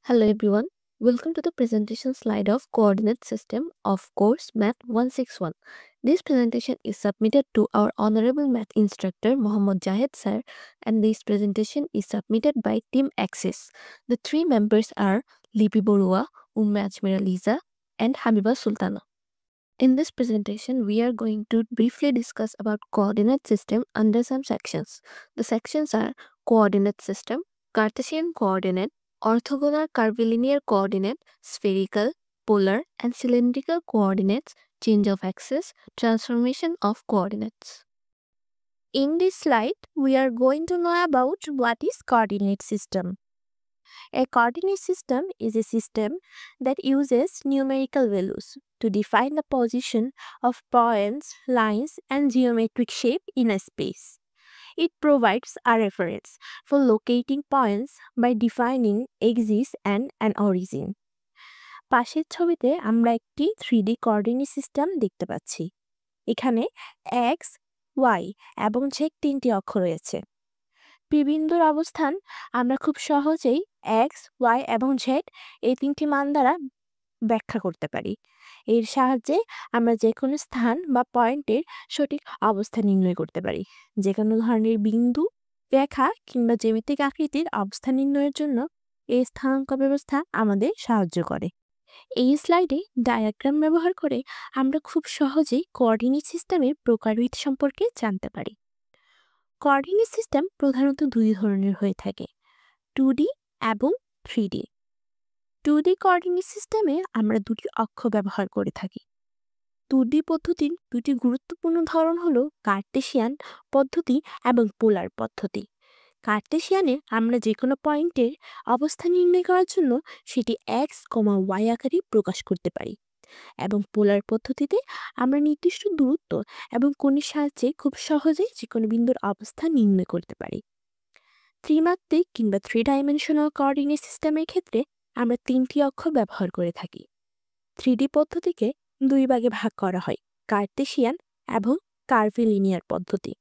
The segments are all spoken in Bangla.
Hello everyone. Welcome to the presentation slide of Coordinate System of course Math 161. This presentation is submitted to our Honorable Math Instructor Mohammad Jahed Sir, and this presentation is submitted by Team Axis. The three members are Lipi Borua, Ajmera Liza, and Habiba Sultana. In this presentation, we are going to briefly discuss about coordinate system under some sections. The sections are coordinate system, Cartesian coordinate, orthogonal curvilinear coordinate, spherical, polar, and cylindrical coordinates, change of axis, transformation of coordinates. In this slide, we are going to know about what is coordinate system. A coordinate system is a system that uses numerical values to define the position of points, lines, and geometric shape in a space. It provides a reference for locating points by defining axis and an origin. পাশের ছবিতে আমরা একটি 3D কোঅর্ডিনেট সিস্টেম দেখতে পাচ্ছি। এখানে x, y এবং z তিনটি অক্ষ রয়েছে। P বিন্দুর অবস্থান আমরা খুব সহজেই x, y এবং z এই তিনটি মান দ্বারা ব্যাখ্যা করতে পারি। এর সাহায্যে আমরা যে কোনো স্থান বা পয়েন্টের সঠিক অবস্থান নির্ণয় করতে পারি। যে কোনো ধরনের বিন্দু, রেখা কিংবা জ্যামিতিক আকৃতির অবস্থান নির্ণয়ের জন্য এই স্থানাঙ্ক ব্যবস্থা আমাদের সাহায্য করে। এই স্লাইডে ডায়াগ্রাম ব্যবহার করে আমরা খুব সহজেই কোঅর্ডিনেট সিস্টেমের প্রকারভেদ সম্পর্কে জানতে পারি। কোঅর্ডিনেট সিস্টেম প্রধানত দুই ধরনের হয়ে থাকে, 2D এবং 3D। 2D কোঅর্ডিনেট সিস্টেমে আমরা দুটি অক্ষ ব্যবহার করে থাকি। 2D পদ্ধতির দুটি গুরুত্বপূর্ণ ধরন হলো কার্টেসিয়ান পদ্ধতি এবং পোলার পদ্ধতি। কার্টেসিয়ানে আমরা যে কোনো পয়েন্টের অবস্থান নির্ণয় করার জন্য সেটি x, y আকারে প্রকাশ করতে পারি, এবং পোলার পদ্ধতিতে আমরা নির্দিষ্ট দূরত্ব এবং কোণের সাহায্যে খুব সহজেই যে কোনো বিন্দুর অবস্থান নির্ণয় করতে পারি। ত্রিমাত্রিক কিংবা 3 ডাইমেনশনাল কোঅর্ডিনেট সিস্টেমের ক্ষেত্রে আমরা তিনটি অক্ষ ব্যবহার করে থাকি। 3D পদ্ধতিকে দুই ভাগে ভাগ করা হয়, কার্টেসিয়ান এবং কার্ভিলিনিয়ার পদ্ধতি।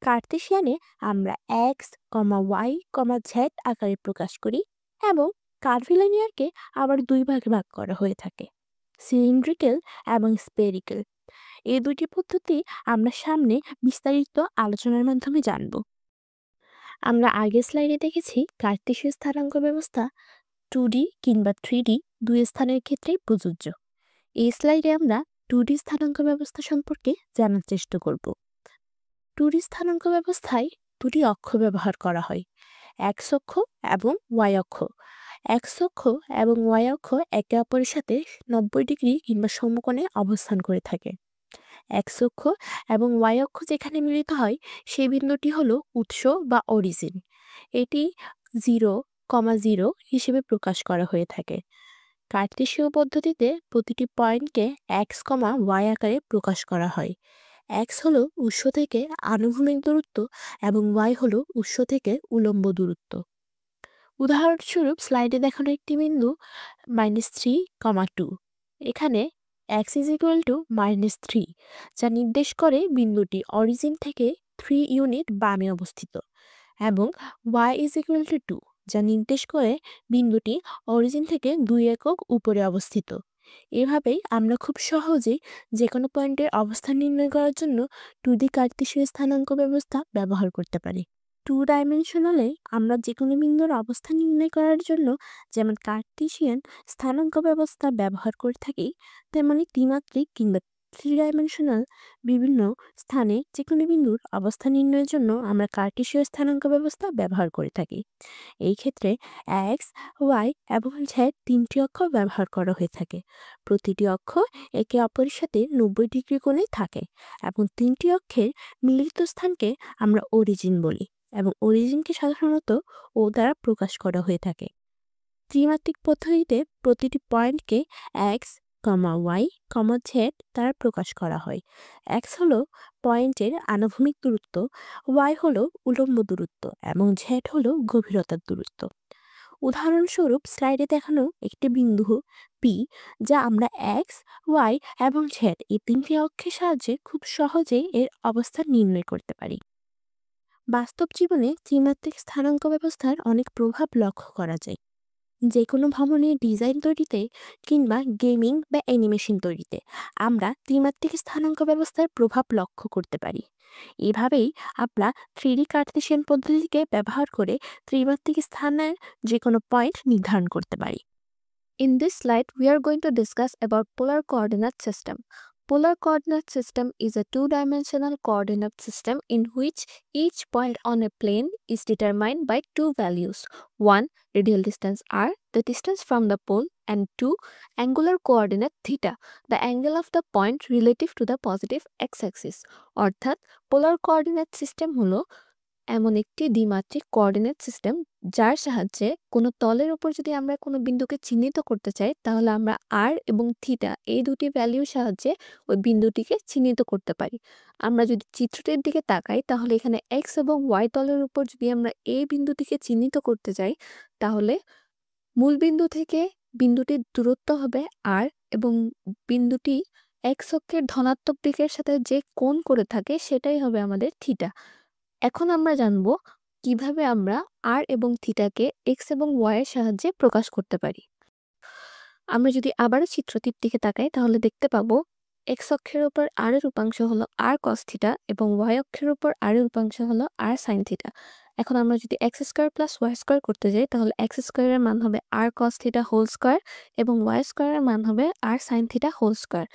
কার্টেসিয়ানে আমরা x, y, z আকারে প্রকাশ করি, এবং কার্ভিলিনিয়ারকে আবার দুই ভাগে ভাগ করা হয়ে থাকে, সিলিন্ড্রিক্যাল এবং স্পেরিক্যাল। এই দুটি পদ্ধতি আমরা সামনে বিস্তারিত আলোচনার মাধ্যমে জানব। আমরা আগের স্লাইডে দেখেছি কার্টেসীয় স্থানাঙ্ক ব্যবস্থা 2D কিংবা 3D দুই স্থানের ক্ষেত্রেই প্রযোজ্য। এই স্লাইডে আমরা 2D স্থানাঙ্ক ব্যবস্থা সম্পর্কে জানার চেষ্টা করব। 2D স্থানাঙ্ক ব্যবস্থায় দুটি অক্ষ ব্যবহার করা হয়, x অক্ষ এবং y অক্ষ। x অক্ষ এবং y অক্ষ একে অপরের সাথে 90 ডিগ্রি কিংবা সমকোণে অবস্থান করে থাকে। x অক্ষ এবং y অক্ষ যেখানে মিলিত হয় সেই বিন্দুটি হলো উৎস বা অরিজিন। এটি 0,0 হিসেবে প্রকাশ করা হয়ে থাকে। কার্টেসীয় পদ্ধতিতে প্রতিটি পয়েন্টকে x, y আকারে প্রকাশ করা হয়। x হলো উৎস থেকে আনুভূমিক দূরত্ব এবং y হলো উৎস থেকে উলম্ব দূরত্ব। উদাহরণস্বরূপ স্লাইডে দেখানো একটি বিন্দু -3,2। এখানে x -3, যা নির্দেশ করে বিন্দুটি অরিজিন থেকে 3 ইউনিট বামে অবস্থিত, এবং y 2, যা নির্দেশ করে বিন্দুটি অরিজিন থেকে 2 একক উপরে অবস্থিত। এভাবেই আমরা খুব সহজেই যে কোনো পয়েন্টের অবস্থান নির্ণয় করার জন্য 2D কার্টেসীয় স্থানাঙ্ক ব্যবস্থা ব্যবহার করতে পারি। 2 ডাইমেনশনালে আমরা যে কোনো বিন্দুর অবস্থান নির্ণয় করার জন্য যেমন কার্টেসিয়ান স্থানাঙ্ক ব্যবস্থা ব্যবহার করে থাকি, তেমনি ত্রিমাত্রিক কিংবা 3 ডাইমেনশনাল বিভিন্ন স্থানে যে কোনো বিন্দুর অবস্থান নির্ণয়ের জন্য আমরা কার্টেসীয় স্থানাঙ্ক ব্যবস্থা ব্যবহার করে থাকি। এই ক্ষেত্রে x, y এবং z তিনটি অক্ষ ব্যবহার করা হয়ে থাকে। প্রতিটি অক্ষ একে অপরের সাথে 90 ডিগ্রি কোণে থাকে, এবং তিনটি অক্ষের মিলিত স্থানকে আমরা অরিজিন বলি, এবং অরিজিনকে সাধারণত ও দ্বারা প্রকাশ করা হয়ে থাকে। ত্রিমাত্রিক পদ্ধতিতে প্রতিটি পয়েন্টকে x, y, z দ্বারা প্রকাশ করা হয়। x হলো পয়েন্টের আনুভূমিক দূরত্ব, y হলো উলম্ব দূরত্ব, এবং z হলো গভীরতার দূরত্ব। উদাহরণস্বরূপ স্লাইডে দেখানো একটি বিন্দু P, যা আমরা x, y এবং z এই তিনটি অক্ষের সাহায্যে খুব সহজেই এর অবস্থান নির্ণয় করতে পারি। বাস্তব জীবনে ত্রিমাত্রিক স্থানাঙ্ক ব্যবস্থার অনেক প্রভাব লক্ষ্য করা যায়। যে কোনো ভবনের ডিজাইন তৈরিতে কিংবা গেমিং বা অ্যানিমেশন তৈরিতে আমরা ত্রিমাত্রিক স্থানাঙ্ক ব্যবস্থার প্রভাব লক্ষ্য করতে পারি। এভাবেই আমরা 3D কার্টেসিয়ান পদ্ধতিকে ব্যবহার করে ত্রিমাত্রিক স্থানের যে কোনো পয়েন্ট নির্ধারণ করতে পারি। In this slide, we are going to discuss about polar coordinate system. Polar coordinate system is a two-dimensional coordinate system in which each point on a plane is determined by two values. One, radial distance r, the distance from the pole, and two, angular coordinate theta, the angle of the point relative to the positive x-axis. অর্থাৎ পোলার কোঅর্ডিনেট সিস্টেম হলো এমন একটি দ্বিমাত্রিক কোঅর্ডিনেট সিস্টেম যার সাহায্যে কোনো তলের উপর যদি আমরা কোনো বিন্দুকে চিহ্নিত করতে চাই তাহলে আমরা আর এবং থিটা এই দুটি ভ্যালুর সাহায্যে ওই বিন্দুটিকে চিহ্নিত করতে পারি। আমরা যদি চিত্রটির দিকে তাকাই তাহলে এখানে এক্স এবং ওয়াই তলের উপর যদি আমরা এই বিন্দুটিকে চিহ্নিত করতে চাই তাহলে মূল বিন্দু থেকে বিন্দুটির দূরত্ব হবে আর এবং বিন্দুটি এক্স অক্ষের ধনাত্মক দিকের সাথে যে কোণ করে থাকে সেটাই হবে আমাদের থিটা। এখন আমরা জানব কিভাবে আমরা আর এবং থিটাকে এক্স এবং ওয়াই এর সাহায্যে প্রকাশ করতে পারি। আমরা যদি আবারও চিত্রটির দিকে তাকাই তাহলে দেখতে পাবো এক্স অক্ষের উপর আর এর উপাংশ হলো আর কস থিটা এবং ওয়াই অক্ষের উপর আর এর উপাংশ হলো আর সাইন থিটা। এখন আমরা যদি x square plus y square করতে যাই তাহলে এক্স স্কোয়ারের মান হবে r cos theta whole square এবং ওয়াই স্কোয়ারের মান হবে r sine theta whole square.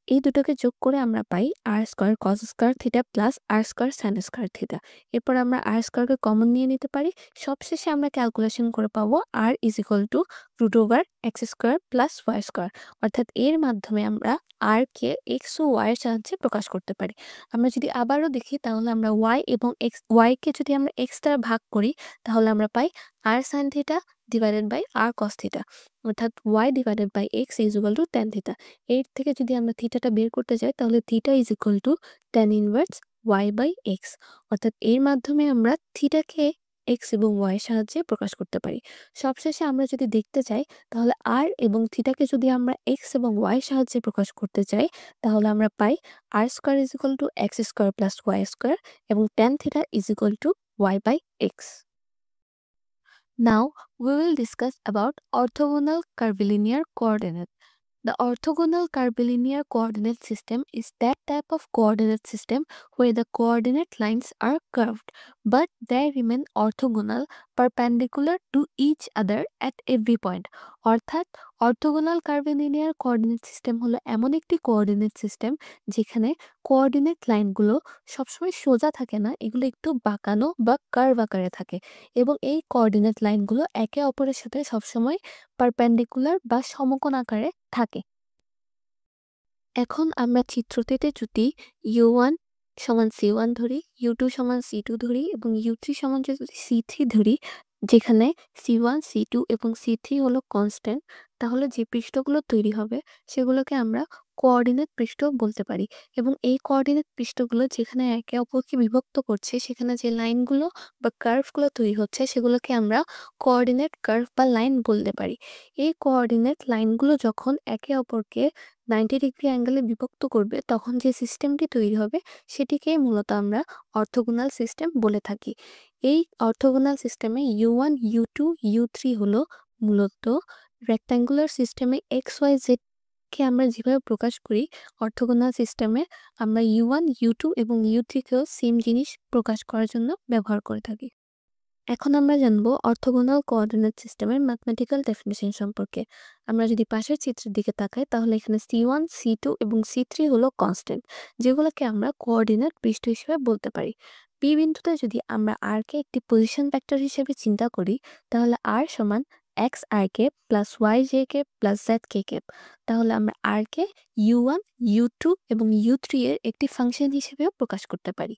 এই দুটোকে যোগ করে আমরা পাই r square cos square theta plus r square sine square theta. এরপর আমরা আর স্কোয়ারকে কমন নিয়ে নিতে পারি। সবশেষে আমরা ক্যালকুলেশন করে পাবো r is equal to root over x square plus y square. অর্থাৎ এর মাধ্যমে আমরা আর কে এক্স ও ওয়াই এর সাহায্যে প্রকাশ করতে পারি। আমরা যদি আবারও দেখি তাহলে আমরা ওয়াই এবং এক্স ওয়াইকে যদি আমরা এক্স দ্বারা ভাগ করি তাহলে আমরা পাই r sine theta divided by r cos theta, অর্থাৎ y divided by x is equal to tan theta. এর থেকে যদি আমরা থিটাটা বের করতে যাই তাহলে theta is equal to tan inverse y by x. অর্থাৎ এর মাধ্যমে আমরা থিটাকে এক্স এবং ওয়াই এর সাহায্যে প্রকাশ করতে পারি। সবশেষে আমরা যদি দেখতে চাই তাহলে আর এবং থিটাকে যদি আমরা এক্স এবং ওয়াই এর সাহায্যে প্রকাশ করতে চাই তাহলে আমরা পাই r square is equal to x square plus y square এবং tan theta is equal to y by x. Now we will discuss about orthogonal curvilinear coordinate. The orthogonal curvilinear coordinate system is that type of coordinate system where the coordinate lines are curved, but they remain orthogonal perpendicular to each other at every point. অর্থাৎ অর্থোগোনাল কার্ভিলিনিয়ার কোঅর্ডিনেট সিস্টেম হলো এমন একটি কোঅর্ডিনেট সিস্টেম যেখানে কোঅর্ডিনেট লাইনগুলো সবসময় সোজা থাকে না, এগুলো একটু বাঁকানো বা কার্ভ আকারে থাকে এবং এই কোঅর্ডিনেট লাইনগুলো একে অপরের সাথে সবসময় পারপেন্ডিকুলার বা সমকোণ আকারে থাকে। এখন আমরা চিত্রটিতে যদি u1 সমান c1 ধরি, u2 সমান c2 ধরি এবং u3 সমান যদি c3 ধরি, যেখানে c1 c2 এবং c3 হলো কনস্ট্যান্ট, তাহলে যে পৃষ্ঠগুলো তৈরি হবে সেগুলোকে আমরা কোঅর্ডিনেট পৃষ্ঠ বলতে পারি এবং এই কোঅর্ডিনেট পৃষ্ঠগুলো যেখানে একে অপরকে বিভক্ত করছে সেখানে যে লাইনগুলো বা কার্ভগুলো তৈরি হচ্ছে সেগুলোকে আমরা কোঅর্ডিনেট কার্ভ বা লাইন বলতে পারি। এই কোঅর্ডিনেট লাইনগুলো যখন একে অপরকে 90 ডিগ্রি অ্যাঙ্গেলে বিভক্ত করবে তখন যে সিস্টেমটি তৈরি হবে সেটিকেই মূলত আমরা অর্থোগোনাল সিস্টেম বলে থাকি। এই অর্থোগোনাল সিস্টেমে u1 u2 u3 হলো মূলত রেক্ট্যাঙ্গুলার সিস্টেমে এক্স ওয়াই জেড কে আমরা যেভাবে প্রকাশ করি অর্থোগোনাল সিস্টেমে আমরা u1 u2 এবং u3 কেও সেম জিনিস প্রকাশ করার জন্য ব্যবহার করে থাকি। এখন আমরা জানব অর্থোগোনাল কোঅর্ডিনেট সিস্টেমের ম্যাথমেটিক্যাল ডেফিনিশন সম্পর্কে। আমরা যদি পাশের চিত্রের দিকে তাকাই তাহলে এখানে c1 c2 এবং c3 হলো কনস্ট্যান্ট, যেগুলোকে আমরা কোঅর্ডিনেট পৃষ্ঠ হিসেবে বলতে পারি। পি বিন্দুতে যদি আমরা আর কে একটি পজিশন ভেক্টর হিসেবে চিন্তা করি তাহলে আর সমান x r k plus y j k plus z k k, তাহলে আমরা আর কে u1 u2 এবং u3 এর একটি ফাংশন হিসেবেও প্রকাশ করতে পারি।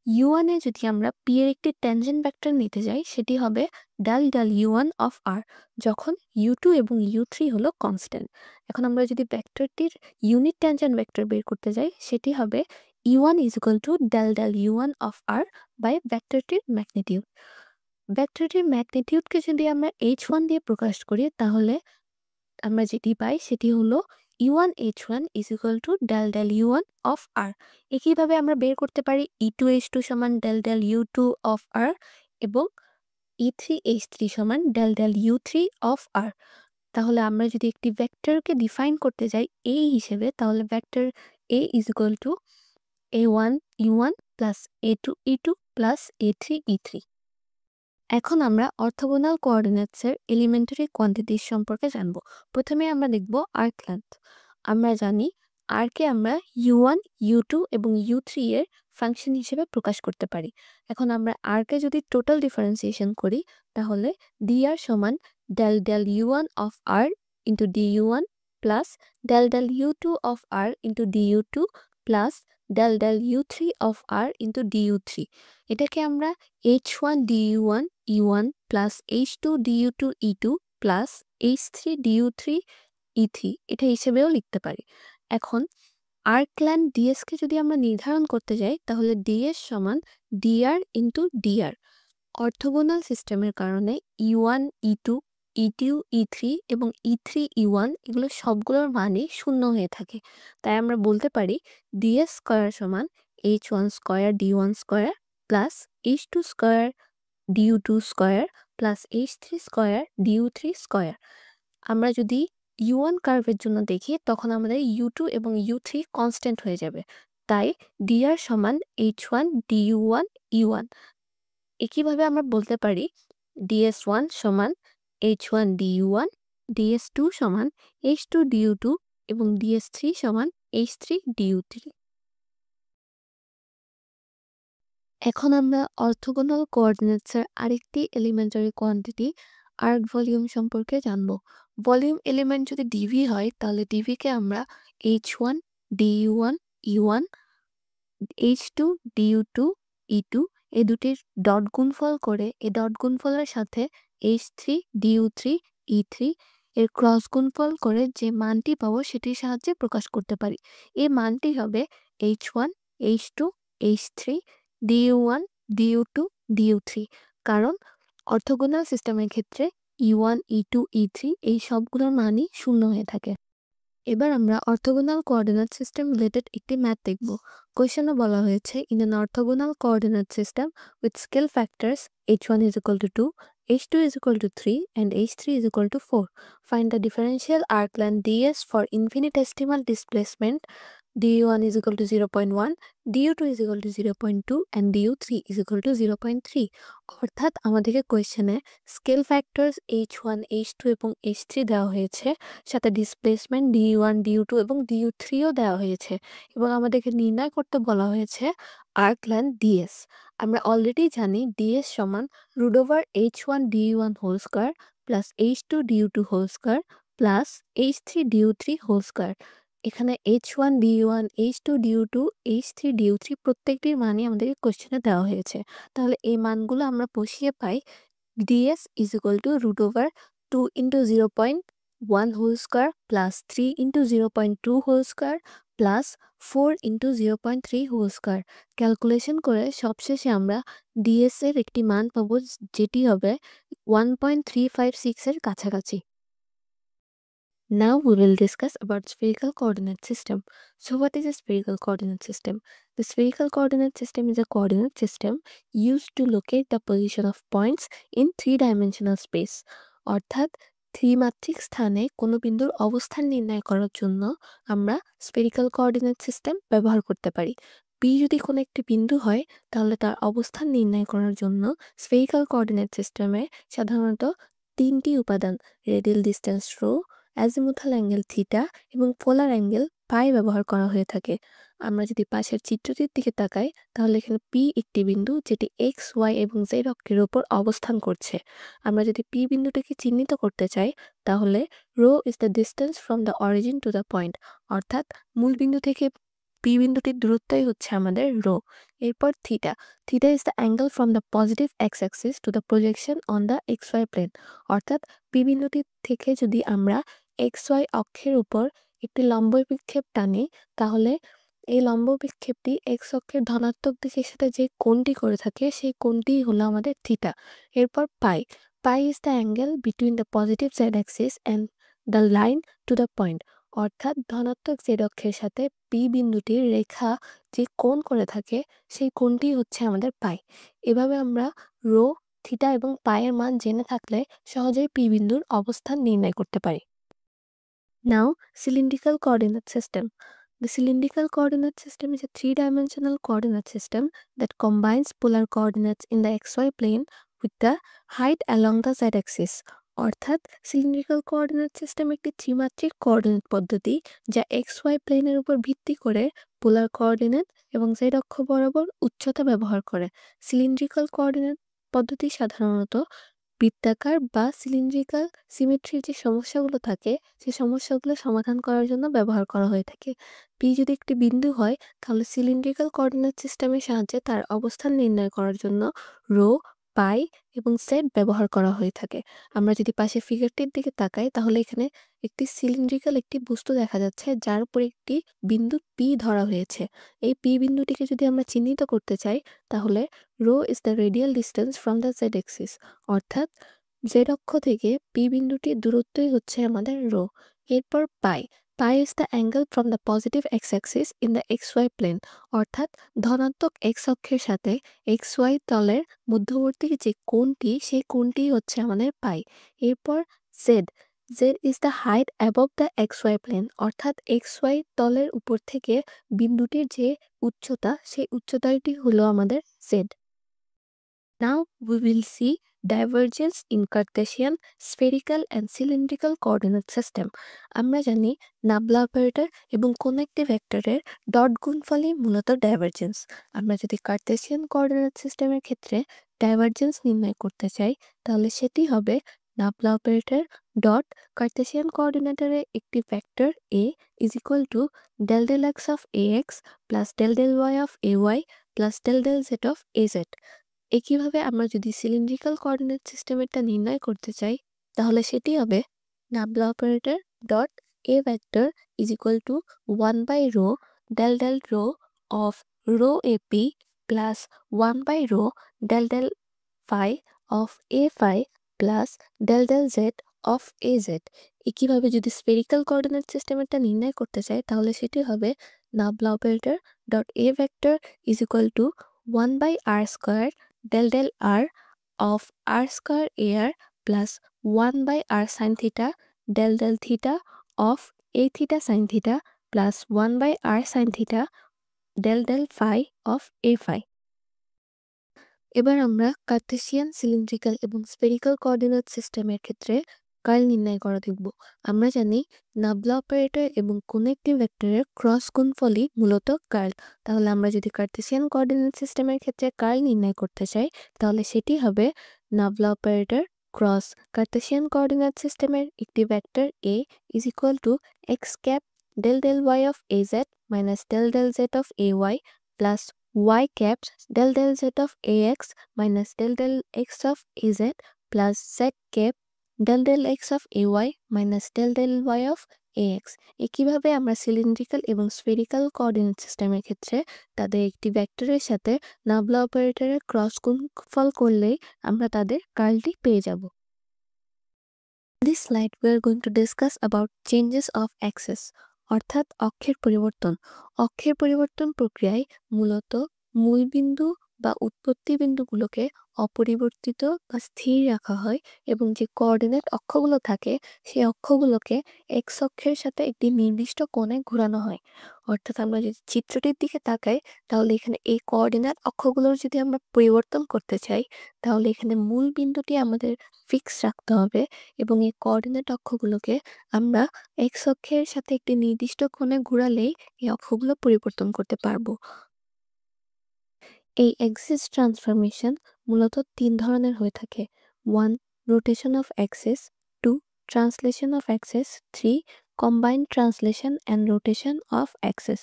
u1 এ যদি আমরা p এর একটি ট্যানজেন্ট ভেক্টর নিতে যাই সেটি হবে del del u1 of r, যখন u2 এবং u3 হলো কনস্ট্যান্ট। এখন আমরা যদি ভেক্টরটির ইউনিট ট্যানজেন্ট ভেক্টর বের করতে যাই সেটি হবে e1 is equal to del del u1 of r by ভেক্টরটির ম্যাগনিটিউড। ভেক্টরটির ম্যাগনিটিউডকে যদি আমরা h1 দিয়ে প্রকাশ করি তাহলে আমরা যেটি পাই সেটি হলো u1 h1 is equal to del del u1 of r। একইভাবে আমরা বের করতে পারি e2 h2 সমান del del u2 of r এবং E3H3 সমান del del U3 of R। তাহলে আমরা যদি একটি ভেক্টরকে ডিফাইন করতে যাই A হিসেবে, তাহলে vector A is equal two A1 U1 plus A2 E2 plus A3 E3। এখন আমরা অর্থোগোনাল কোঅর্ডিনেটসের এলিমেন্টারি কোয়ান্টিটিস সম্পর্কে জানব। প্রথমে আমরা দেখব আর্ক লেন্থ। আমরা জানি আরকে আমরা U1 U2 এবং U3 এর ফাংশন হিসেবে প্রকাশ করতে পারি। এখন আমরা আরকে যদি টোটাল ডিফারেন্সিয়েশন করি, তাহলে dr সমান del del U1 of R into du1 plus del del U2 of R into du2 plus del del U3 of R into du3। এটাকে আমরা H1 du1 E1 plus H2 du2 E2 plus H3 du3 E3 এটা হিসেবেও লিখতে পারি। এখন আর্ক লেন্থ ds কে যদি আমরা নির্ধারণ করতে যাই, তাহলে ds সমান dr ইন্টু dr। অর্থোগোনাল সিস্টেমের কারণে E1 E2 E2 E3 এবং E3 E1 এগুলো সবগুলোর মানই শূন্য হয়ে থাকে। তাই আমরা বলতে পারি ds স্কয়ার সমান H1 square d1 square plus H2 square du2 square plus H3 square du3 square. আমরা যদি U1 কার্ভের জন্য দেখি, তখন আমাদের U2 এবং U3 কনস্ট্যান্ট হয়ে যাবে। তাই dr সমান H1 du1 E1। একইভাবে আমরা বলতে পারি ds1 সমান H1 du1, ds2 সমান H2 du2 এবং ds3 সমান H3 du3। এখন আমরা অর্থোগোনাল কোঅর্ডিনেটসের আরেকটি এলিমেন্টারি কোয়ান্টিটি আর্ক ভলিউম সম্পর্কে জানব। ভলিউম এলিমেন্ট যদি dv হয়, তাহলে dv কে আমরা H1 du1 E1, H2 du2 E2 এই দুটির ডট গুণফল করে এই ডট গুণফলের সাথে H3 du3 E3 এর ক্রস গুণফল করে যে মানটি পাবো সেটির সাহায্যে প্রকাশ করতে পারি। এই মানটি হবে H1 H2 H3 du1 du2 du3, কারণ অর্থোগোনাল সিস্টেমের ক্ষেত্রে E1 E2 E3 এই সবগুলোর মানই শূন্য হয়ে থাকে। এবার আমরা অর্থোগোনাল কোঅর্ডিনেট সিস্টেম রিলেটেড একটি ম্যাথ দেখব। কোয়েশ্চেনে বলা হয়েছে in an orthogonal coordinate system with scale factors h1 is equal to 2, h2 is equal to 3 and h3 is equal to 4. Find the differential arc length ds for infinitesimal displacement du1 is equal to 0.1, du2 is equal to 0.2 and du3 is equal to 0.3। অর্থাৎ আমাদেরকে কোয়েশ্চেনে স্কেল ফ্যাক্টরস h1 h2 এবং h3 দেওয়া হয়েছে, সাথে ডিসপ্লেসমেন্ট du1 du2 এবং du3ও দেওয়া হয়েছে, এবং আমাদেরকে নির্ণয় করতে বলা হয়েছে আর্ক লেন্থ ds। আমরা অলরেডি জানি ds সমান √h1 du1 whole square plus h2 du2 whole square plus h3 du3 whole square. এখানে h1 du1 h2 du2 h3 du3 প্রত্যেকটির মানই আমাদের কোশ্চেনে দেওয়া হয়েছে। তাহলে এই মানগুলো আমরা বসিয়ে পাই ds is equal to √2 into 0.1 whole square plus 3 into 0.2 whole square plus 4 into 0.3 whole square। Calculation করে সবশেষে আমরা ds এর একটি মান পাবো, যেটি হবে 1.356 এর কাছাকাছি। Now we will discuss about spherical coordinate system. So what is a spherical coordinate system? The spherical coordinate system is a coordinate system used to locate the position of points in three-dimensional space. অর্থাৎ ত্রিমাত্রিক স্থানে কোনো বিন্দুর অবস্থান নির্ণয় করার জন্য আমরা স্ফেরিক্যাল কোঅর্ডিনেট সিস্টেম ব্যবহার করতে পারি। P যদি কোনো একটি বিন্দু হয়, তাহলে তার অবস্থান নির্ণয় করার জন্য স্ফেরিক্যাল কোঅর্ডিনেট সিস্টেমে সাধারণত তিনটি উপাদান radial distance rho, azimuthal angle theta এবং পোলার অ্যাঙ্গেল পাই ব্যবহার করা হয়ে থাকে। আমরা যদি পাশের চিত্রটির দিকে তাকাই, তাহলে এখানে পি একটি বিন্দু যেটি এক্স ওয়াই এবং জেড অক্ষের ওপর অবস্থান করছে। আমরা যদি পি বিন্দুটিকে চিহ্নিত করতে চাই, তাহলে rho is the distance from the origin to the point, অর্থাৎ মূল বিন্দু থেকে পি বিন্দুটির দূরত্বই হচ্ছে আমাদের রো। এরপর theta, theta is the angle from the positive x axis to the projection on the x Y plane, অর্থাৎ পি বিন্দুটি থেকে যদি আমরা এক্স ওয়াই অক্ষের উপর একটি লম্ব বিক্ষেপ টানি, তাহলে এই লম্ব বিক্ষেপটি এক্স অক্ষের ধনাত্মক দিকের সাথে যে কোণটি করে থাকে সেই কোণটি হলো আমাদের থিটা। এরপর pi, pi is the angle between the positive z axis and the line to the point, অর্থাৎ ধনাত্মক জেড অক্ষের সাথে পি বিন্দুটির রেখা যে কোণ করে থাকে সেই কোণটি হচ্ছে আমাদের পাই। এভাবে আমরা রো থিটা এবং পায়ের মান জেনে থাকলে সহজেই পি বিন্দুর অবস্থান নির্ণয় করতে পারি। Now, cylindrical coordinate system. The cylindrical coordinate system is a three-dimensional coordinate system that combines polar coordinates in the xy plane with the height along the z-axis. অর্থাৎ সিলিন্ড্রিক্যাল কোঅর্ডিনেট সিস্টেম একটি ত্রিমাত্রিক কোঅর্ডিনেট পদ্ধতি যা xy প্লেনের উপর ভিত্তি করে পোলার কোঅর্ডিনেট এবং z অক্ষ বরাবর উচ্চতা ব্যবহার করে। সিলিন্ড্রিক্যাল কোঅর্ডিনেট পদ্ধতি সাধারণত বৃত্তাকার বা সিলিন্ড্রিক্যাল সিমেট্রির যে সমস্যাগুলো থাকে সেই সমস্যাগুলো সমাধান করার জন্য ব্যবহার করা হয়ে থাকে। পি যদি একটি বিন্দু হয় তাহলে সিলিন্ড্রিক্যাল কোঅর্ডিনেট সিস্টেমের সাহায্যে তার অবস্থান নির্ণয় করার জন্য রো, পাই এবং সেট ব্যবহার করা হয়ে থাকে। আমরা যদি পাশে ফিগারটির দিকে তাকাই তাহলে এখানে একটি সিলিন্ড্রিক্যাল একটি বস্তু দেখা যাচ্ছে যার উপর একটি বিন্দু পি ধরা হয়েছে। এই পি বিন্দুটিকে যদি আমরা চিহ্নিত করতে চাই তাহলে rho is the radial distance from the z axis, অর্থাৎ জেড অক্ষ থেকে পি বিন্দুটির দূরত্বই হচ্ছে আমাদের রো। এরপর pi is the angle from the positive x axis in the x Y plane, অর্থাৎ ধনাত্মক এক্স অক্ষের সাথে এক্স ওয়াই তলের মধ্যবর্তী যে কোণটি সেই কোণটি হচ্ছে আমাদের পাই। এরপর Z is the height above the x Y plane, অর্থাৎ এক্স ওয়াই তলের উপর থেকে বিন্দুটির যে উচ্চতা সেই উচ্চতাটি হলো আমাদের Z. Now we will see divergence in Cartesian, spherical and cylindrical coordinate system. আমরা জানি নাবলা অপারেটর এবং কোনো একটি ভেক্টরের ডট গুণফলই মূলত ডাইভারজেন্স। আমরা যদি কার্টেসিয়ান কোঅর্ডিনেট সিস্টেমের ক্ষেত্রে ডাইভারজেন্স নির্ণয় করতে চাই তাহলে সেটি হবে নাবলা অপারেটর ডট কার্টেসিয়ান কোঅর্ডিনেটরে একটি vector A is equal to del del X of A X plus del del Y of A Y plus del del Z of A Z. একইভাবে আমরা যদি সিলিন্ড্রিক্যাল কোঅর্ডিনেট সিস্টেমেরটা নির্ণয় করতে চাই তাহলে সেটি হবে nabla operator dot A vector is equal to 1/ρ del del rho of rho A P plus 1/ρ del del phi of A phi plus del del Z of A Z. একইভাবে যদি স্পেরিক্যাল কোঅর্ডিনেট সিস্টেমেরটা নির্ণয় করতে চাই তাহলে সেটি হবে nabla operator dot A vector is equal to 1/r square del del r of r square ar plus 1/r sin theta del del theta of a theta sin theta plus 1/r sin theta del del phi of a phi। এবার আমরা কার্টেসিয়ান, সিলিন্ড্রিক্যাল এবং স্পেরিক্যাল কোঅর্ডিনেট সিস্টেমের ক্ষেত্রে কার্ল নির্ণয় করা দেখব। আমরা জানি নাবলা অপারেটর এবং কোনো একটি ভেক্টরের ক্রস গুণফলই মূলত কার্ল। তাহলে আমরা যদি কার্টেসিয়ান কোঅর্ডিনেট সিস্টেমের ক্ষেত্রে কার্ল নির্ণয় করতে চাই তাহলে সেটি হবে nabla operator cross Cartesian coordinate সিস্টেমের একটি vector A is equal to x cap del del Y of A z minus del del Z of A Y plus y caps del del z of ax minus del del x of az plus z cap del del x of ay minus del del y of ax। একইভাবে আমরা সিলিন্ড্রিক্যাল এবং স্ফেরিক্যাল কোঅর্ডিনেট সিস্টেমের ক্ষেত্রে তাদের একটি ভেক্টরের সাথে নাবলা অপারেটরের ক্রস গুণফল করলেই আমরা তাদের কার্লটি পেয়ে যাব। In this slide we are going to discuss about changes of axis, অর্থাৎ অক্ষের পরিবর্তন। অক্ষের পরিবর্তন প্রক্রিয়ায় মূলত মূলবিন্দু বা উৎপত্তি বিন্দুগুলোকে অপরিবর্তিত বা স্থির রাখা হয় এবং যে কোঅর্ডিনেট অক্ষগুলো থাকে সেই অক্ষগুলোকে এক্স অক্ষের সাথে একটি নির্দিষ্ট কোণে ঘোরানো হয়। অর্থাৎ আমরা যদি চিত্রটির দিকে তাকাই তাহলে এখানে এই কোঅর্ডিনেট অক্ষগুলোর যদি আমরা পরিবর্তন করতে চাই তাহলে এখানে মূল বিন্দুটি আমাদের ফিক্স রাখতে হবে এবং এই কোঅর্ডিনেট অক্ষগুলোকে আমরা এক্স অক্ষের সাথে একটি নির্দিষ্ট কোণে ঘোরালেই এই অক্ষগুলো পরিবর্তন করতে পারবো। এই অ্যাক্সিস ট্রান্সফরমেশন মূলত 3 ধরনের হয়ে থাকে। 1. Rotation of Axis, 2. Translation of Axis, 3. Combined translation and rotation of Axis.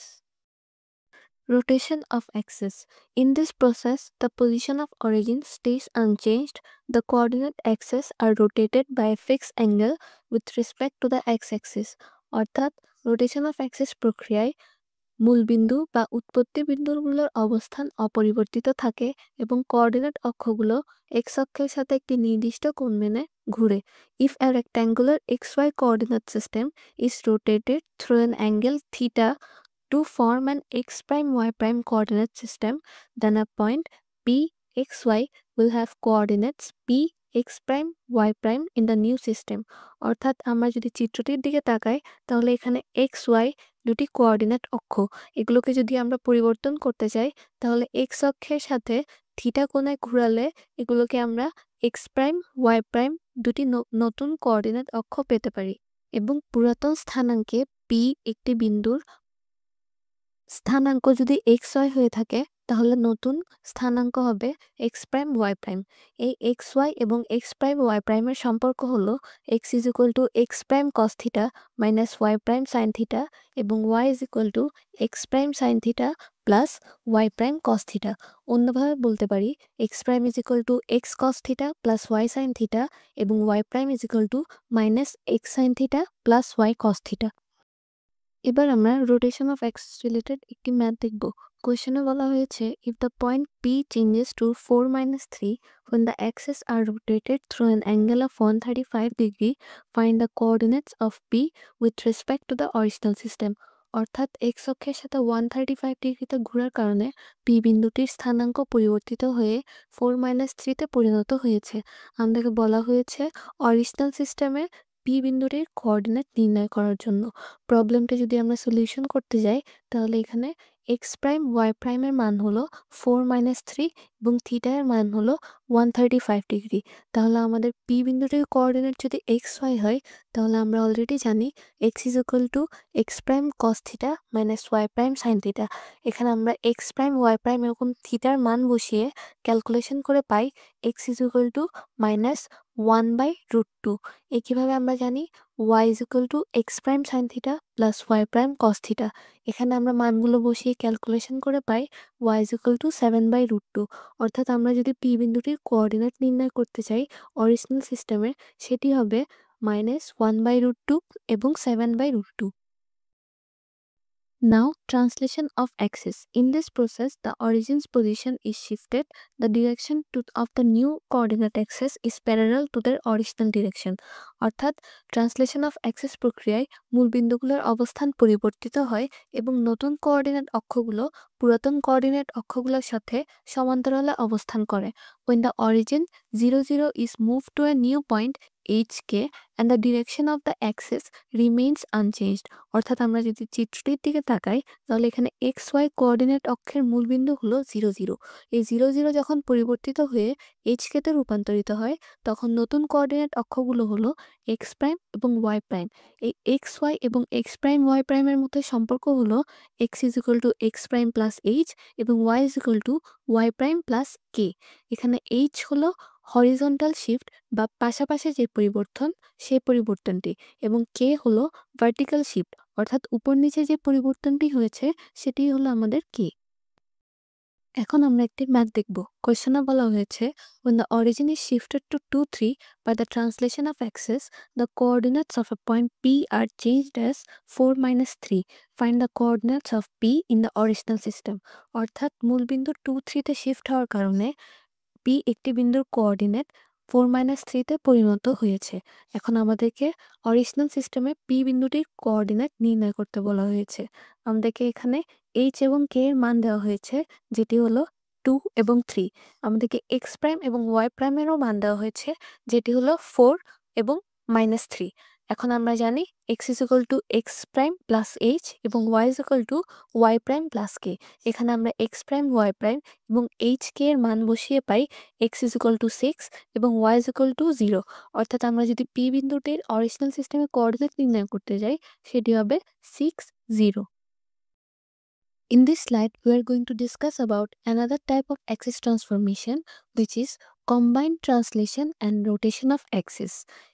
Rotation of axis. In this process, the position of origin stays unchanged. The coordinate axes are rotated by a fixed angle with respect to the x-axis. অর্থাৎ রোটেশন অফ অ্যাক্সিস প্রক্রিয়ায় মূলবিন্দু বা উৎপত্তি বিন্দুগুলোর অবস্থান অপরিবর্তিত থাকে এবং কোঅর্ডিনেট অক্ষগুলো এক্স অক্ষের সাথে একটি নির্দিষ্ট কোণ মেনে ঘুরে। If a rectangular xy coordinate system is rotated through an angle theta to form an x prime y prime coordinate system, then a point P xy will have coordinates p, x prime, y prime in the new system. অর্থাৎ আমরা যদি চিত্রটির দিকে তাকাই তাহলে এখানে এক্স ওয়াই দুটি কোঅর্ডিনেট অক্ষ, এগুলোকে যদি আমরা পরিবর্তন করতে চাই তাহলে এক্স অক্ষের সাথে থিটা কোণে ঘোরালে এগুলোকে আমরা এক্স প্রাইম ওয়াই প্রাইম দুটি নতুন কোঅর্ডিনেট অক্ষ পেতে পারি। এবং পুরাতন স্থানাঙ্কে পি একটি বিন্দুর স্থানাঙ্ক যদি এক্স ওয়াই হয়ে থাকে তাহলে নতুন স্থানাঙ্ক হবে এক্স প্রাইম ওয়াই প্রাইম। এই এক্স ওয়াই এবং এক্স প্রাইম ওয়াই প্রাইমের সম্পর্ক হলো x is equal to x prime cos theta minus y prime sine theta এবং y is equal to x prime sine theta plus y prime cos theta. অন্যভাবে বলতে পারি x prime is equal to x cos theta plus y sine theta এবং y prime is equal to minus x sine theta plus y cos theta. এবার আমরা রোটেশন অফ অ্যাক্সিস রিলেটেড একটি ম্যাথ দেখব। কোয়েশ্চেনে বলা হয়েছে if the point P changes to 4-3 when the axes are rotated through an angle of 135 degree, find the coordinates of p with respect to the original system. অর্থাৎ এক্স অক্ষের সাথে 135 ডিগ্রিতে ঘোরার কারণে পি বিন্দুটির স্থানাঙ্ক পরিবর্তিত হয়ে 4-3তে পরিণত হয়েছে। আমাদেরকে বলা হয়েছে অরিজিনাল সিস্টেমে পি বিন্দুটির কোঅর্ডিনেট নির্ণয় করার জন্য। প্রবলেমটা যদি আমরা সলিউশন করতে যাই তাহলে এখানে এক্স প্রাইম ওয়াই প্রাইমের মান হলো 4-3 এবং থিটার মান হলো 135 ডিগ্রি। তাহলে আমাদের পি বিন্দুটির কোঅর্ডিনেট যদি এক্স ওয়াই হয় তাহলে আমরা অলরেডি জানি x is equal to x prime cos theta minus y prime sine theta. এখানে আমরা এক্স প্রাইম ওয়াই প্রাইম এরকম থিটার মান বসিয়ে ক্যালকুলেশন করে পাই x is equal to minus 1/√2। একইভাবে আমরা জানি y is equal to x prime sin theta plus y prime cos theta। এখানে আমরা মানগুলো বসিয়ে ক্যালকুলেশন করে পাই y is equal to 7/√2। অর্থাৎ আমরা যদি p বিন্দুটির কোঅর্ডিনেট নির্ণয় করতে চাই অরিজিনাল সিস্টেমের সেটি হবে -1/√2 এবং 7/√2। Now, translation of axis. In this process, the origin's position is shifted. The direction of the new coordinate axis is parallel to their original direction. অর্থাৎ ট্রান্সলেশন অফ অ্যাক্সিস প্রক্রিয়ায় মূল বিন্দুগুলোর অবস্থান পরিবর্তিত হয় এবং নতুন কোঅর্ডিনেট অক্ষগুলো পুরাতন কোঅর্ডিনেট অক্ষগুলোর সাথে সমান্তরালে অবস্থান করে। When the origin 0, 0 is moved to a new point hk and the direction of the axis remains unchanged. অর্থাৎ আমরা যদি চিত্রটির দিকে তাকাই তাহলে এখানে এক্স ওয়াই কোঅর্ডিনেট অক্ষের মূলবিন্দু হলো 0, 0। এই 0, 0 যখন পরিবর্তিত হয়ে এইচকেতে রূপান্তরিত হয় তখন নতুন কোঅর্ডিনেট অক্ষগুলো হলো এক্স প্রাইম এবং ওয়াই প্রাইম। এই এক্স ওয়াই এবং এক্স প্রাইম ওয়াই প্রাইমের মধ্যে সম্পর্ক হলো x is equal to x prime plus H এবং y is equal to y prime plus K. এখানে এইচ হলো হরিজন্টাল শিফট বা পাশাপাশি যে পরিবর্তন সেই পরিবর্তনটি এবং কে হলো ভার্টিক্যাল শিফট অর্থাৎ উপর নিচে যে পরিবর্তনটি হয়েছে সেটি হলো আমাদের কে। এখন আমরা একটি ম্যাথ দেখব। কোয়েশ্চনে বলা হয়েছে when the origin is shifted to 2, 3 by the translation of axis, the coordinates of a point P are changed as 4-3. Find the coordinates of P in the original system. অর্থাৎ মূল বিন্দু 2, 3তে শিফট হওয়ার কারণে পি একটি বিন্দুর কোঅর্ডিনেট 4-3তে পরিণত হয়েছে। এখন আমাদেরকে অরিজিনাল সিস্টেমে পি বিন্দুটির কোঅর্ডিনেট নির্ণয় করতে বলা হয়েছে। আমাদেরকে এখানে এইচ এবং কে এর মান দেওয়া হয়েছে যেটি হলো 2 এবং 3। আমাদেরকে এক্স প্রাইম এবং ওয়াই প্রাইমেরও মান দেওয়া হয়েছে যেটি হলো 4 এবং -3। এখন আমরা জানি x is equal to x prime plus H এবং y is equal to y prime plus K. এখানে আমরা এক্স প্রাইম ওয়াই প্রাইম এবং এইচ কে এর মান বসিয়ে পাই এক্স ইজ ইকুয়াল টু 6 এবং ওয়াই ইজ ইকুয়াল টু 0। অর্থাৎ আমরা যদি পি বিন্দুটির অরিজিনাল সিস্টেমে কোঅর্ডিনেট নির্ণয় করতে যাই সেটি হবে 6, 0। In this slide, we are going to discuss about another type of axis transformation, which is combined translation and rotation of axis.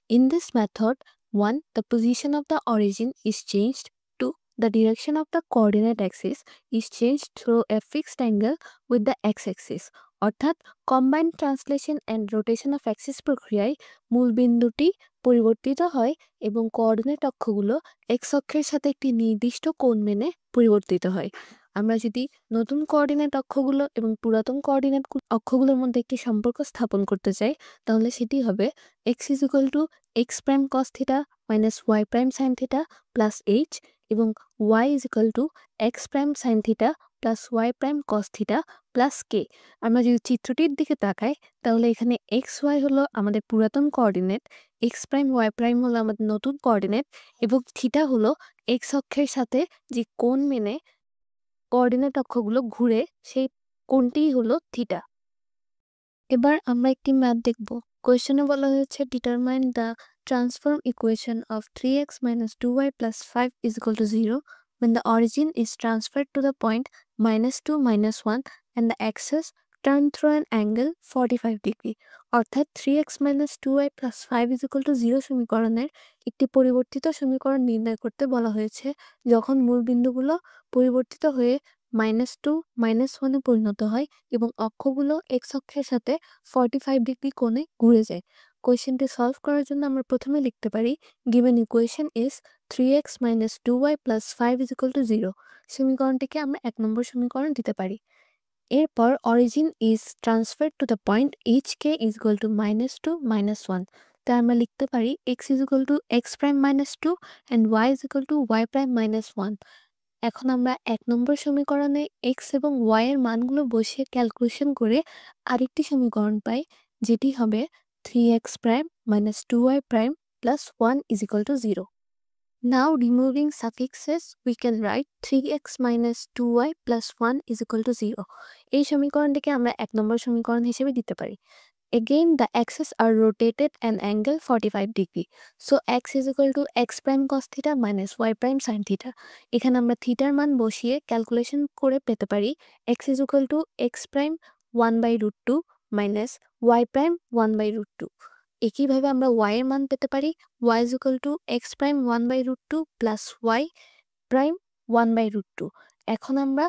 In this method, 1. The position of the origin is changed. 2. The direction of the coordinate axis is changed through a fixed angle with the x-axis. অর্থাৎ combined translation and rotation of Axis প্রক্রিয়ায় মূল বিন্দুটি পরিবর্তিত হয় এবং কোঅর্ডিনেট অক্ষগুলো এক্স অক্ষের সাথে একটি নির্দিষ্ট কোণ মেনে পরিবর্তিত হয়। আমরা যদি নতুন কোঅর্ডিনেট অক্ষগুলো এবং পুরাতন কোঅর্ডিনেট অক্ষগুলোর মধ্যে একটি সম্পর্ক স্থাপন করতে চাই তাহলে সেটি হবে x is equal to x prime cos theta minus y prime sine theta plus H এবং y is equal to x prime sine theta plus y prime cos theta plus K. আমরা যদি চিত্রটির দিকে তাকাই তাহলে এখানে এক্স ওয়াই হলো আমাদের পুরাতন coordinate, x prime y prime হলো আমাদের নতুন কোঅর্ডিনেট এবং থিটা হলো এক্স অক্ষের সাথে যে কোণ মেনে কোঅর্ডিনেট অক্ষগুলো ঘুরে সেই কোণটিই হলো থিটা। এবার আমরা একটি ম্যাথ দেখব। কোয়েশ্চেনে বলা হয়েছে determine the transform equation of 3x minus 2y plus 5 is equal to 0 when the origin is transferred to the point -2 -1 and the axis turned through an angle 45 degree। অর্থাৎ 3x minus 2y plus 5 is equal to 0 সমীকরণের একটি পরিবর্তিত সমীকরণ নির্ণয় করতে বলা হয়েছে যখন মূল বিন্দুগুলো পরিবর্তিত হয়ে -2 -1 এ পরিণত হয় এবং অক্ষগুলো এক্স অক্ষের সাথে 45 ডিগ্রি কোণে ঘুরে যায়। কোয়েশ্চেনটি সলভ করার জন্য আমরা প্রথমে লিখতে পারি given equation is 3x minus 2y plus 5 is equal to 0। সমীকরণটিকে আমরা 1 নম্বর সমীকরণ দিতে পারি। এরপর origin is transfer to the point H K is equal to -2 -1। তাই আমরা লিখতে পারি x is equal to x prime -2 and y is equal to y prime -1। এখন আমরা 1 নম্বর সমীকরণে এক্স এবং ওয়াই এর মানগুলো বসিয়ে ক্যালকুলেশন করে আরেকটি সমীকরণ পাই যেটি হবে 3x prime minus 2y prime plus 1 is equal to 0. Now removing suffixes we can write 3x minus 2y plus 1 is equal to 0. এই সমীকরণটিকে আমরা 1 নম্বর সমীকরণ হিসেবে দিতে পারি। Again the axes are rotated an angle 45 degree. So x is equal to x prime cos theta minus y prime sin theta. এখানে আমরা থিটার মান বসিয়ে ক্যালকুলেশন করে পেতে পারি x is equal to x prime 1/√2 minus y prime 1/√2। একইভাবে আমরা y এর মান পেতে পারি y is equal to x prime 1/√2 plus y prime 1/√2। এখন আমরা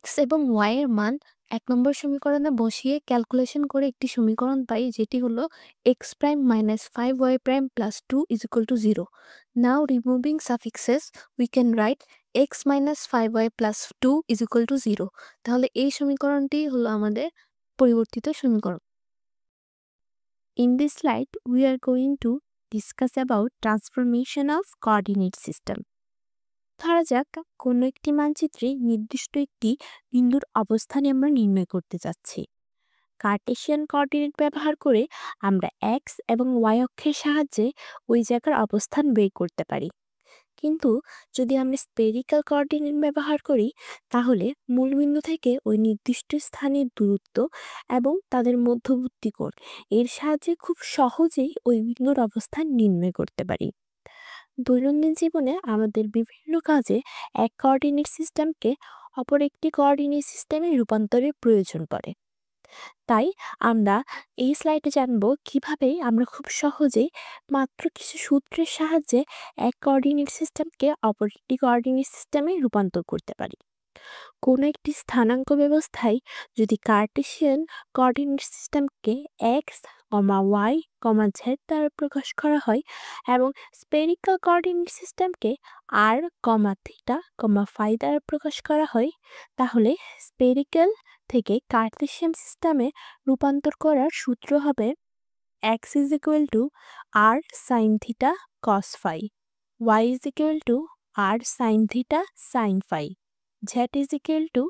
x এবং y এর মান 1 নম্বর সমীকরণে বসিয়ে ক্যালকুলেশন করে একটি সমীকরণ পাই যেটি হলো x prime minus 5y prime plus 2 is equal to 0. Now removing suffixes we can write x minus 5y plus 2 is equal to 0. তাহলে এই সমীকরণটি হলো আমাদের পরিবর্তিত সমীকরণ। In this slide, we are going to discuss about transformation of coordinate system. ধরা যাক কোনো একটি মানচিত্রে নির্দিষ্ট একটি বিন্দুর অবস্থান আমরা নির্ণয় করতে যাচ্ছি। কার্টেশিয়ান কোঅর্ডিনেট ব্যবহার করে আমরা এক্স এবং ওয়াই অক্ষের সাহায্যে ওই জায়গার অবস্থান বের করতে পারি। কিন্তু যদি আমরা স্পেরিক্যাল কোঅর্ডিনেট ব্যবহার করি তাহলে মূলবিন্দু থেকে ওই নির্দিষ্ট স্থানের দূরত্ব এবং তাদের মধ্যবর্তী কোণ এর সাহায্যে খুব সহজেই ওই বিন্দুর অবস্থান নির্ণয় করতে পারি। দৈনন্দিন জীবনে আমাদের বিভিন্ন কাজে এক কোঅর্ডিনেট সিস্টেমকে অপর একটি কোঅর্ডিনেট সিস্টেমে রূপান্তরের প্রয়োজন পড়ে। তাই আমরা এই স্লাইডে জানব কিভাবে আমরা খুব সহজেই মাত্র কিছু সূত্রের সাহায্যে এক কোঅর্ডিনেট সিস্টেমকে অপর একটি কোঅর্ডিনেট সিস্টেমে রূপান্তর করতে পারি। কোনো একটি স্থানাঙ্ক ব্যবস্থায় যদি কার্টেশিয়ান কোঅর্ডিনেট সিস্টেমকে এক্স ওয়াই জেড দ্বারা প্রকাশ করা হয় এবং স্পেরিক্যাল কোঅর্ডিনেট সিস্টেমকে আর থিটা ফাই দ্বারা প্রকাশ করা হয় তাহলে স্পেরিক্যাল থেকে কার্টেশিয়ান সিস্টেমে রূপান্তর করার সূত্র হবে x is equal to R sine theta cos phi, y is equal to R sine theta sine phi, z is equal to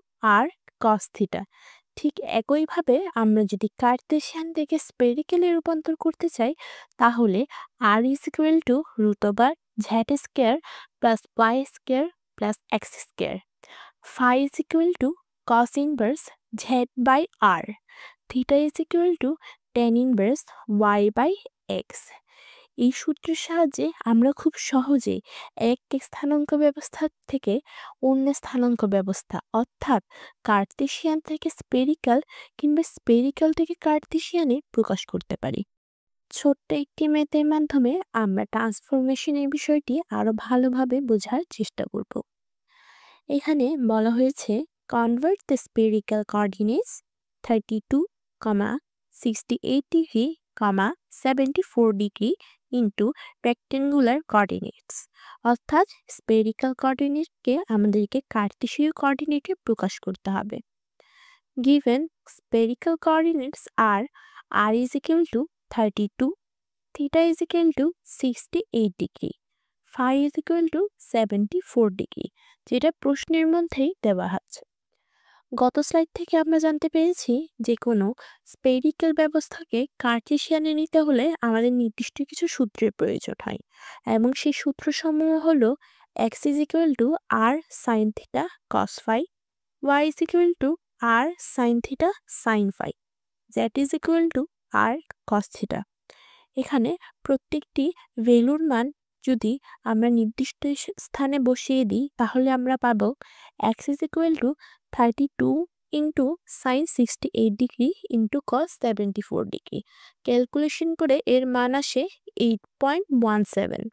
r cos theta। ঠিক একইভাবে আমরা যদি কার্টেশিয়ান থেকে স্পেরিক্যালে রূপান্তর করতে চাই তাহলে r is equal to √z square plus y square plus x square, phi is equal to cos inverse z by r, theta is equal to tan inverse y by x। এই সূত্রের সাহায্যে আমরা খুব সহজেই এক স্থানাঙ্ক ব্যবস্থা থেকে অন্য স্থানাঙ্ক ব্যবস্থা অর্থাৎ কার্টেশিয়ান থেকে স্পেরিক্যাল কিংবা স্পেরিক্যাল থেকে কার্টেশিয়ানে প্রকাশ করতে পারি। ছোট্ট একটি ম্যাথের মাধ্যমে আমরা ট্রান্সফরমেশনের বিষয়টি আরো ভালোভাবে বোঝার চেষ্টা করব। এখানে বলা হয়েছে convert the spherical coordinates 32, 68 degree, 74 degree into rectangular coordinates, অর্থাৎ স্পেরিক্যাল কোঅর্ডিনেটকে আমাদেরকে কার্টেশীয় কোঅর্ডিনেটে প্রকাশ করতে হবে। Given spherical coordinates R is equal to 32, theta is equal to 68 degree, phi is equal to 74 degree, যেটা প্রশ্নের মধ্যেই দেওয়া আছে। গত স্লাইড থেকে আমরা জানতে পেরেছি যে কোনো স্পেরিক্যাল ব্যবস্থাকে কার্টেসিয়ানে নিতে হলে আমাদের নির্দিষ্ট কিছু সূত্রের প্রয়োজন হয় এবং সেই সূত্রসমূহ হলো x is equal to R sine theta cos phi, y is equal to R sine theta sine phi, z is equal to R cos theta. এখানে প্রত্যেকটি ভ্যালুর মান যদি আমরা নির্দিষ্ট স্থানে বসিয়ে দিই তাহলে আমরা পাবো x is equal two 32 into sign 68 degree into cos 74 degree. Calculation করে এর মান আসে 8.17।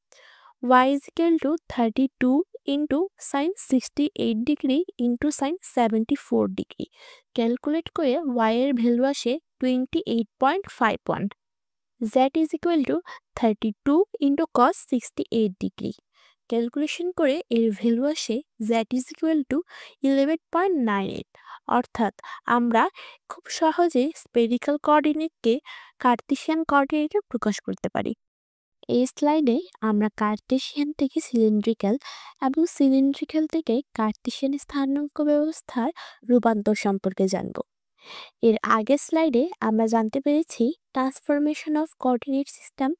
y is equal two 32 into sign 68 degree into sign 74 degree. Calculate করে y এর ভ্যালু আসে 28.51। z is equal to 32 into cos 68 degree. Calculation করে এর ভ্যালু আসে z is equal to 11.98। অর্থাৎ আমরা খুব সহজে স্পেরিক্যাল কোঅর্ডিনেটকে কার্টেসিয়ান কোঅর্ডিনেটে প্রকাশ করতে পারি। এই স্লাইডে আমরা কার্টেসিয়ান থেকে সিলিন্ড্রিক্যাল এবং সিলিন্ড্রিক্যাল থেকে কার্টেসিয়ান স্থানাঙ্ক ব্যবস্থার রূপান্তর সম্পর্কে জানব। এর আগের স্লাইডে আমরা জানতে পেরেছি ট্রান্সফরমেশন অফ কোঅর্ডিনেট সিস্টেম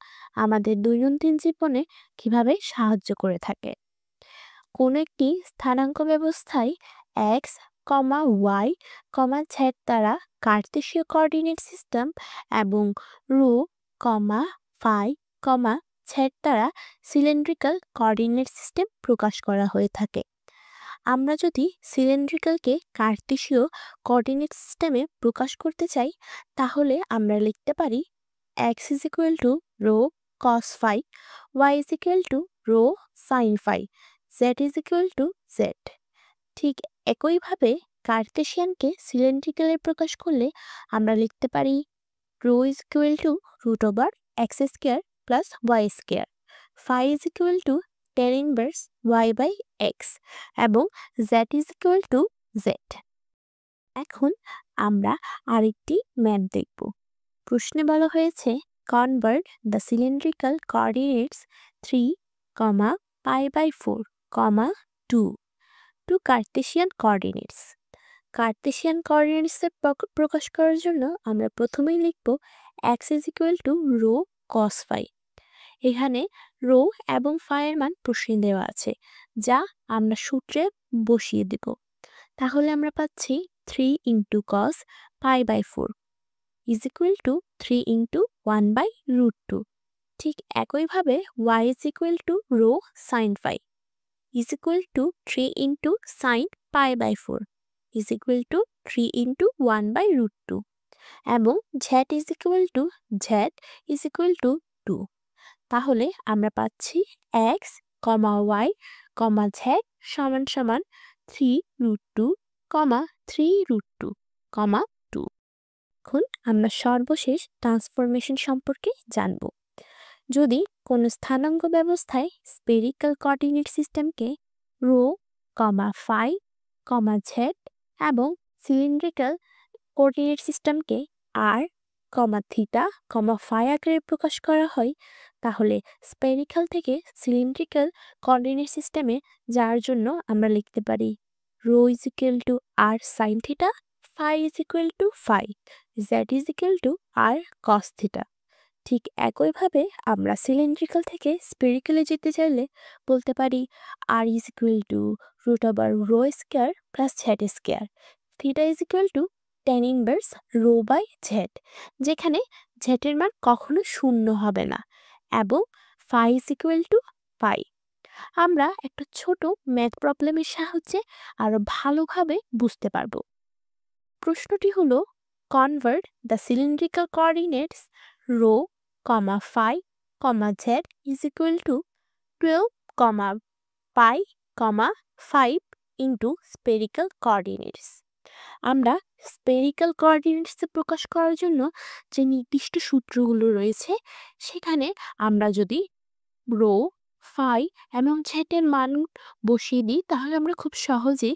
আমাদের দৈনন্দিন জীবনে কিভাবে সাহায্য করে থাকে। কোনো একটি স্থানাঙ্ক ব্যবস্থায় এক্স কমা ওয়াই কমা জেড দ্বারা কার্টেসীয় কোঅর্ডিনেট সিস্টেম এবং রো কমা ফাই কমা জেড দ্বারা সিলিন্ড্রিক্যাল কোঅর্ডিনেট সিস্টেম প্রকাশ করা হয়ে থাকে। আমরা যদি সিলিন্ড্রিক্যালকে কার্টেসীয় কোঅর্ডিনেট সিস্টেমে প্রকাশ করতে চাই তাহলে আমরা লিখতে পারি x is equal to rho cos phi, y is equal to rho sine phi, z is equal to z. ঠিক একইভাবে কার্টেসিয়ানকে সিলিন্ড্রিক্যালে প্রকাশ করলে আমরা লিখতে পারি rho is equal to root over x square plus y square, phi is equal to tan inverse y by x এবং z is equal to z। এখন আমরা আরেকটি ম্যাথ দেখব। প্রশ্নে বলা হয়েছে convert the cylindrical coordinates 3, π/4, 2 to Cartesian coordinates. Cartesian কোঅর্ডিনেটসে প্রকাশ করার জন্য আমরা প্রথমেই লিখব x is equal to rho cos phi. এখানে রো এবং ফাইয়ের মান প্রশ্নে দেওয়া আছে যা আমরা সূত্রে বসিয়ে দেব। তাহলে আমরা পাচ্ছি 3 into cos π/4 is equal to 3 into 1/√2। ঠিক একইভাবে y is equal to rho sine phi is equal to 3 into sine π/4 is equal to 3 into 1/√2 এবং z is equal to z is equal to 2। তাহলে আমরা পাচ্ছি x, y, z সমান সমান 3√2, 3√2, 2। এখন আমরা সর্বশেষ ট্রান্সফরমেশন সম্পর্কে জানব। যদি কোনো স্থানাঙ্ক ব্যবস্থায় স্পেরিক্যাল কোঅর্ডিনেট সিস্টেমকে রো ফাই জেড এবং সিলিন্ড্রিক্যাল কোঅর্ডিনেট সিস্টেমকে আর থিটা ফাই আকারে প্রকাশ করা হয় তাহলে স্পেরিক্যাল থেকে সিলিন্ড্রিক্যাল কোঅর্ডিনেট সিস্টেমে যাওয়ার জন্য আমরা লিখতে পারি rho is equal to R sine theta, phi is equal to phi, z is equal to R cos theta. ঠিক একইভাবে আমরা সিলিন্ড্রিক্যাল থেকে স্পেরিক্যালে যেতে চাইলে বলতে পারি r is equal to root over rho square plus z square, theta is equal to tan inverse rho by z, যেখানে জেডের মান কখনো শূন্য হবে না, এবং phi is equal to phi. আমরা একটা ছোট ম্যাথ প্রবলেমের সাহায্যে আরো ভালোভাবে বুঝতে পারবো। প্রশ্নটি হলো convert the cylindrical coordinates rho phi z is equal to 12, pi 5 into spherical coordinates. আমরা স্পেরিক্যাল কোঅর্ডিনেটসে প্রকাশ করার জন্য যে নির্দিষ্ট সূত্রগুলো রয়েছে সেখানে আমরা যদি রো ফাই এবং জেডের মান বসিয়ে দিই তাহলে আমরা খুব সহজেই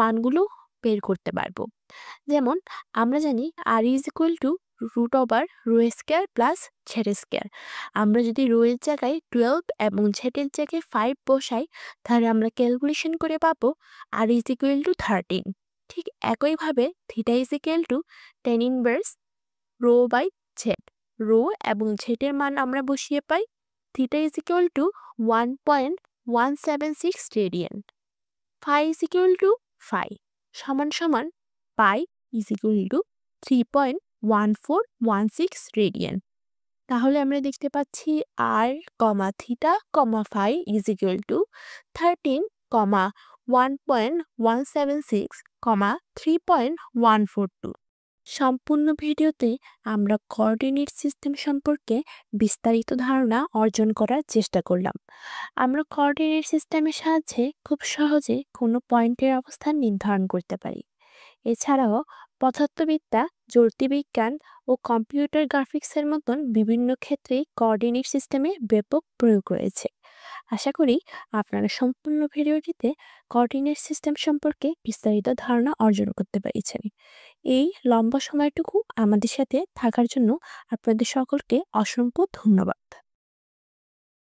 মানগুলো বের করতে পারবো। যেমন আমরা জানি r is equal to root over rho square plus z square. আমরা যদি রো এর জায়গায় 12 এবং জেডের জায়গায় 5 বসাই তাহলে আমরা ক্যালকুলেশন করে পাবো আর ইজ ইকুয়াল টু 13। ঠিক একইভাবে theta is equal to tan inverse rho by z. Rho এবং জেডের মান আমরা বসিয়ে পাই theta is equal to 1.176 radian. Phi is equal to phi সমান সমান pi is equal to 3.1416 radian. তাহলে আমরা দেখতে পাচ্ছি r comma theta comma phi is equal to 13,1.176 3.142। সম্পূর্ণ ভিডিওতে আমরা কোঅর্ডিনেট সিস্টেম সম্পর্কে বিস্তারিত ধারণা অর্জন করার চেষ্টা করলাম। আমরা কোঅর্ডিনেট সিস্টেমের সাহায্যে খুব সহজে কোনো পয়েন্টের অবস্থান নির্ধারণ করতে পারি। এছাড়াও পদার্থবিদ্যা, জ্যোতির্বিজ্ঞান ও কম্পিউটার গ্রাফিক্সের মতন বিভিন্ন ক্ষেত্রেই কোঅর্ডিনেট সিস্টেমে ব্যাপক প্রয়োগ রয়েছে। আশা করি আপনারা সম্পূর্ণ ভিডিওটিতে কোঅর্ডিনেট সিস্টেম সম্পর্কে বিস্তারিত ধারণা অর্জন করতে পেরেছেন। এই লম্বা সময়টুকু আমাদের সাথে থাকার জন্য আপনাদের সকলকে অসংখ্য ধন্যবাদ।